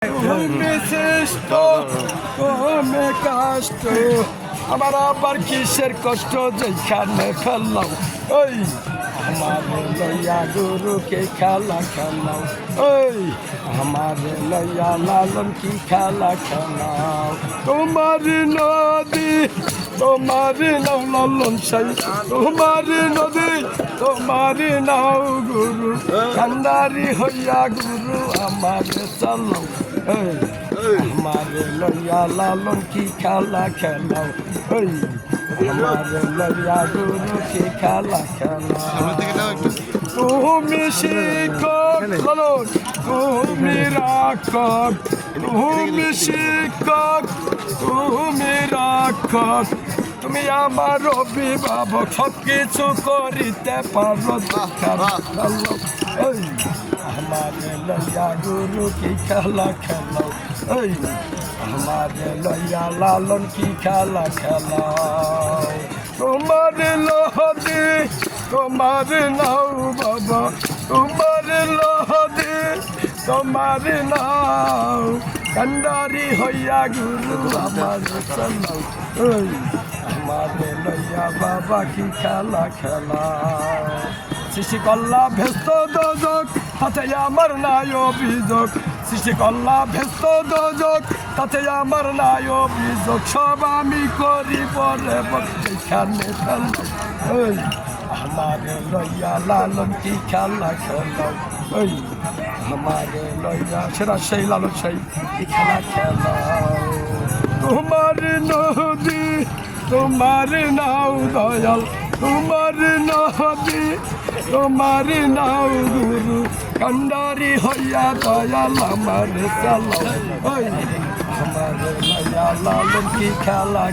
বিশিষ্ট কমে কষ্ট আমার আবার কিসের কষ্ট যেখানে ফেললাম ওই আমার লইয়া গুরুকে খেলা খেলাও ওই আমার লইয়া লালন কি খেলা খেলাও তোমার নদী তোমার নাও লালন সাই তোমার নদী তোমার নাও গুরু কান্দারি হইয়া গুরু আমার চালাও আমার লইয়া লালন কি খেলা খেলাও ওই আমার লইয়া গুরু কি খেলা খেলাও তুমি শিক্ষক লালন তুমি রাক্ষক তুমি শিক্ষক তুমি রাক্ষক তুমি আমার অভিভাবক সব কিছু করিতে পারো আমার লইয়া গুরু কি খেলা খেলাও ওই আমার লইয়া লালন কি খেলা খেলাও তোমার লহদি তোমার নাও বাবা তোমার লহদি তোমার নাও কান্ডারি হইয়া গুরু আমার চালাও ওই আমার লইয়া বাবা কি খেলা খেলা সৃষ্টি কল্লা ভেস্ত দোজক তাতে আমার নাই অভিযোগ সৃষ্টি কল্লা ভেস্ত দোজক তাতে আমার নাই অভিযোগ সব আমি করি পরে এখানে ফেললাম ওই আমার লইয়া লালন কি খেলা খেলাও ওই আমার লইয়া সেরা সেই লালন সেই কি খেলা খেলাও তোমার নদী তোমার নাও দয়াল তোমার নদী তোমার নাও গুরু কান্ডারি হইয়া দয়াল আমার চালাও ওই আমার লইয়া লালন কি খেলা